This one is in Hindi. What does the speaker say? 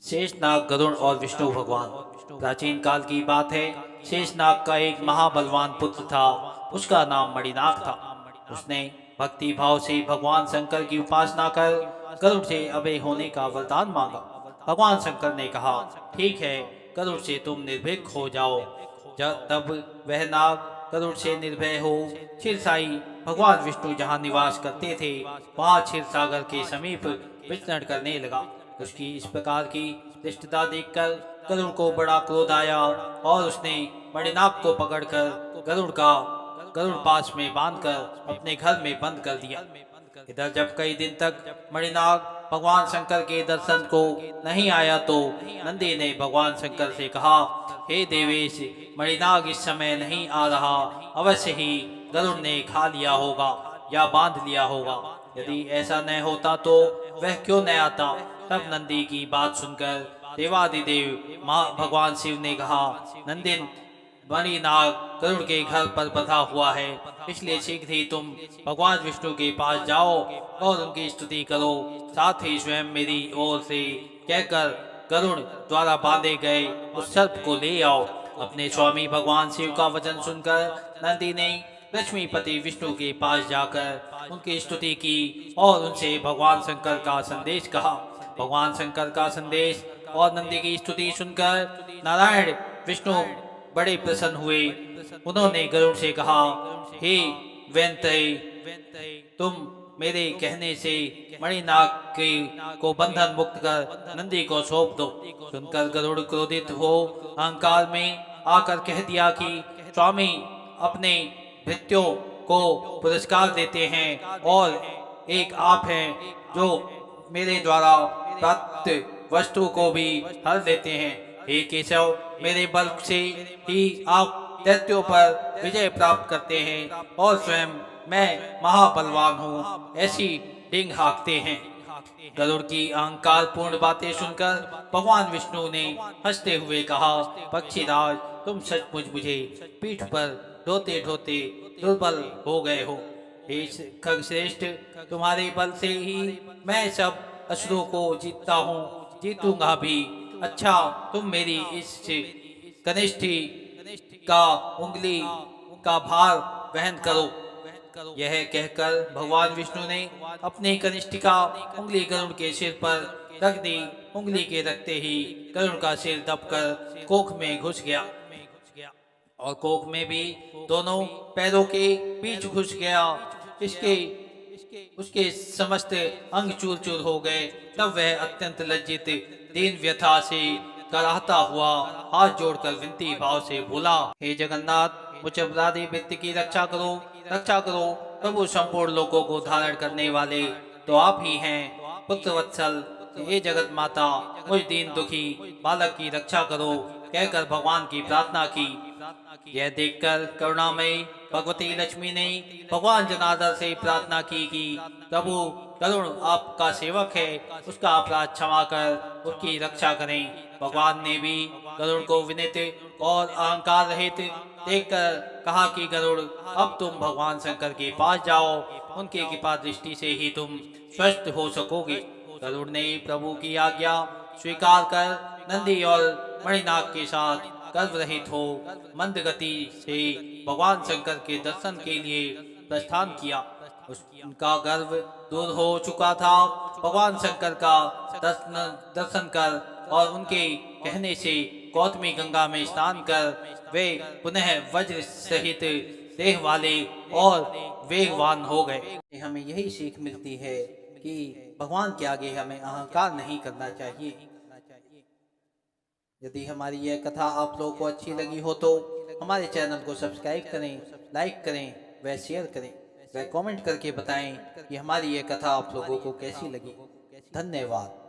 शेषनाग, गरुड़ और विष्णु भगवान। प्राचीन काल की बात है। शेषनाग का एक महाबलवान पुत्र था। उसका नाम मणिनाग था। उसने भक्ति भाव से भगवान शंकर की उपासना कर गरुड़ से अभय होने का वरदान मांगा। भगवान शंकर ने कहा, ठीक है, गरुड़ से तुम निर्भीक हो जाओ। जब तब वह नाग गरुड़ से निर्भय हो क्षीरसाई भगवान विष्णु जहाँ निवास करते थे वहाँ क्षीर सागर के समीप विचरण करने लगा। उसकी इस प्रकार की दृष्टता देखकर गरुड़ को बड़ा क्रोध आया और उसने मणिनाग को पकड़कर गरुड़ पास में बांधकर अपने घर में बंद कर दिया। इधर जब कई दिन तक मणिनाग भगवान शंकर के दर्शन को नहीं आया तो नंदी ने भगवान शंकर से कहा, हे देवेश, मणिनाग इस समय नहीं आ रहा। अवश्य ही गरुड़ ने खा लिया होगा या बांध लिया होगा। यदि ऐसा न होता तो वह क्यों न आता। तब नंदी की बात सुनकर देवादिदेव माँ भगवान शिव ने कहा, नंदिन, मणिनाग गरुड़ के घर पर बंधा हुआ है, इसलिए शीघ्र ही तुम भगवान विष्णु के पास जाओ और उनकी स्तुति करो। साथ ही स्वयं मेरी ओर से कहकर गरुड़ द्वारा बांधे गए उस सर्प को ले आओ। अपने स्वामी भगवान शिव का वचन सुनकर नंदी ने लक्ष्मीपति विष्णु के पास जाकर उनकी स्तुति की और उनसे भगवान शंकर का संदेश कहा। भगवान शंकर का संदेश और नंदी की स्तुति सुनकर नारायण विष्णु बड़े प्रसन्न हुए। उन्होंने गरुड़ से कहा, हे वैनतय, तुम मेरे कहने से मणिनाग के को बंधन मुक्त कर नंदी को सौंप दो। सुनकर गरुड़ क्रोधित हो अहंकार में आकर कह दिया कि स्वामी अपने भृत्यों को पुरस्कार देते हैं और एक आप हैं जो मेरे द्वारा प्राप्त वस्तु को भी हर देते हैं। हे केशव, मेरे बल से ही आप दैत्यों पर विजय प्राप्त करते हैं और स्वयं मैं महाबलवान हूँ, ऐसी डिंग हाँकते हैं। गरुड़ की अहंकार पूर्ण बातें सुनकर भगवान विष्णु ने हंसते हुए कहा, पक्षीराज, तुम सचमुच मुझे पीठ पर ढोते ढोते दुर्बल हो गए हो। हे खगश्रेष्ठ, तुम्हारे बल से ही मैं सब असुरों को जीतता हूँ, जीतूंगा भी। अच्छा, तुम मेरी इस कनिष्ठी का उंगली का भार वहन करो। यह कहकर भगवान विष्णु ने अपनी कनिष्ठिका उंगली गरुड़ के सिर पर रख दी। उंगली के रखते ही गरुड़ का सिर दबकर कोख में घुस गया और कोख में भी दोनों पैरों के बीच घुस गया। इसके उसके समस्त अंग चूर चूर हो गए। तब वह अत्यंत लज्जित दीन व्यथा से कराहता हुआ हाथ जोड़कर विनती भाव से बोला, हे जगन्नाथ, मुझ अपराधी व्यक्ति की रक्षा करो, रक्षा करो। प्रभु, संपूर्ण लोगों को धारण करने वाले तो आप ही हैं। पुत्र वत्सल, हे जगत माता, मुझ दीन दुखी बालक की रक्षा करो, कहकर भगवान की प्रार्थना की। यह देखकर करुणामयी भगवती लक्ष्मी ने भगवान जनार्दन से प्रार्थना की कि प्रभु, गरुड़ आपका सेवक है, उसका अपराध क्षमा कर उसकी रक्षा करें। भगवान ने भी गरुड़ को विनित और अहंकार रहित देखकर कहा कि गरुड़, अब तुम भगवान शंकर के पास जाओ, उनकी कृपा दृष्टि से ही तुम स्वस्थ हो सकोगे। गरुड़ ने प्रभु की आज्ञा स्वीकार कर नंदी और मणिनाग के साथ गर्भ रहित हो मंद गति से भगवान शंकर के दर्शन के लिए प्रस्थान किया। उनका गर्भ दूर हो चुका था। भगवान शंकर का दर्शन कर और उनके कहने से गौतमी गंगा में स्नान कर वे पुनः वज्र सहित देह वाले और वेगवान हो गए। हमें यही सीख मिलती है कि भगवान के आगे हमें अहंकार नहीं करना चाहिए। यदि हमारी यह कथा आप लोगों को अच्छी लगी हो तो हमारे चैनल को सब्सक्राइब करें, लाइक करें, व शेयर करें, व कमेंट करके बताएं कि हमारी यह कथा आप लोगों को कैसी लगी। धन्यवाद।